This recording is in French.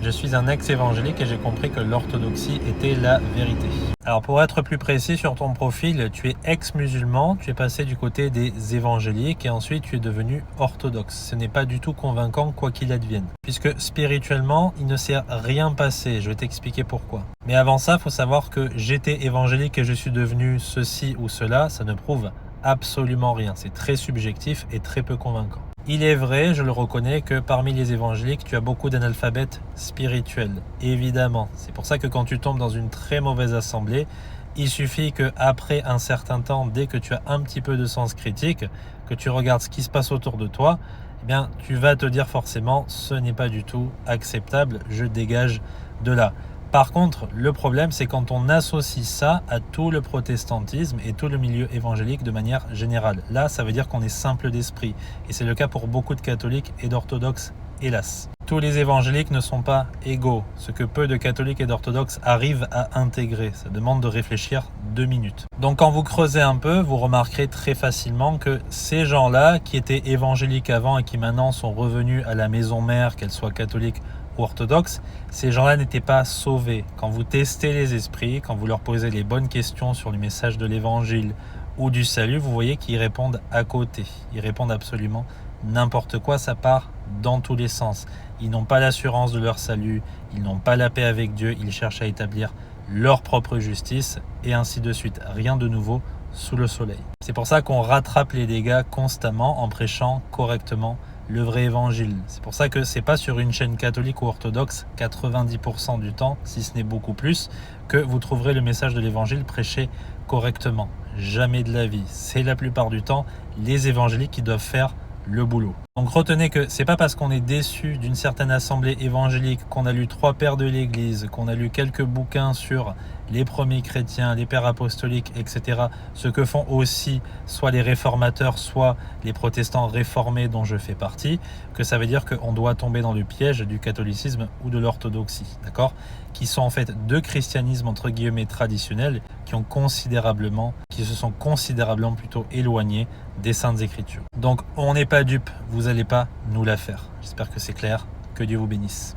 Je suis un ex-évangélique et j'ai compris que l'orthodoxie était la vérité. Alors pour être plus précis sur ton profil, tu es ex-musulman, tu es passé du côté des évangéliques et ensuite tu es devenu orthodoxe. Ce n'est pas du tout convaincant quoi qu'il advienne. Puisque spirituellement, il ne s'est rien passé. Je vais t'expliquer pourquoi. Mais avant ça, il faut savoir que j'étais évangélique et je suis devenu ceci ou cela, ça ne prouve absolument rien. C'est très subjectif et très peu convaincant. Il est vrai, je le reconnais, que parmi les évangéliques, tu as beaucoup d'analphabètes spirituels. Évidemment. C'est pour ça que quand tu tombes dans une très mauvaise assemblée, il suffit qu'après un certain temps, dès que tu as un petit peu de sens critique, que tu regardes ce qui se passe autour de toi, eh bien, tu vas te dire forcément, ce n'est pas du tout acceptable, je dégage de là. Par contre, le problème, c'est quand on associe ça à tout le protestantisme et tout le milieu évangélique de manière générale. Là, ça veut dire qu'on est simple d'esprit. Et c'est le cas pour beaucoup de catholiques et d'orthodoxes, hélas. Tous les évangéliques ne sont pas égaux. Ce que peu de catholiques et d'orthodoxes arrivent à intégrer, ça demande de réfléchir 2 minutes. Donc quand vous creusez un peu, vous remarquerez très facilement que ces gens-là, qui étaient évangéliques avant et qui maintenant sont revenus à la maison mère, qu'elle soit catholique ou orthodoxes, ces gens-là n'étaient pas sauvés. Quand vous testez les esprits, quand vous leur posez les bonnes questions sur le message de l'évangile ou du salut, vous voyez qu'ils répondent à côté. Ils répondent absolument n'importe quoi, ça part dans tous les sens. Ils n'ont pas l'assurance de leur salut, ils n'ont pas la paix avec Dieu, ils cherchent à établir leur propre justice et ainsi de suite. Rien de nouveau sous le soleil. C'est pour ça qu'on rattrape les dégâts constamment en prêchant correctement le vrai évangile. C'est pour ça que c'est pas sur une chaîne catholique ou orthodoxe 90% du temps, si ce n'est beaucoup plus, que vous trouverez le message de l'évangile prêché correctement. Jamais de la vie. C'est la plupart du temps les évangéliques qui doivent faire le boulot. Donc retenez que c'est pas parce qu'on est déçu d'une certaine assemblée évangélique, qu'on a lu 3 pères de l'Église, qu'on a lu quelques bouquins sur les premiers chrétiens, les pères apostoliques, etc. Ce que font aussi soit les réformateurs, soit les protestants réformés dont je fais partie, que ça veut dire qu'on doit tomber dans le piège du catholicisme ou de l'orthodoxie, d'accord ? Qui sont en fait 2 christianismes entre guillemets traditionnels qui se sont considérablement plutôt éloignés des Saintes Écritures. Donc on n'est pas dupes, vous n'allez pas nous la faire. J'espère que c'est clair, que Dieu vous bénisse.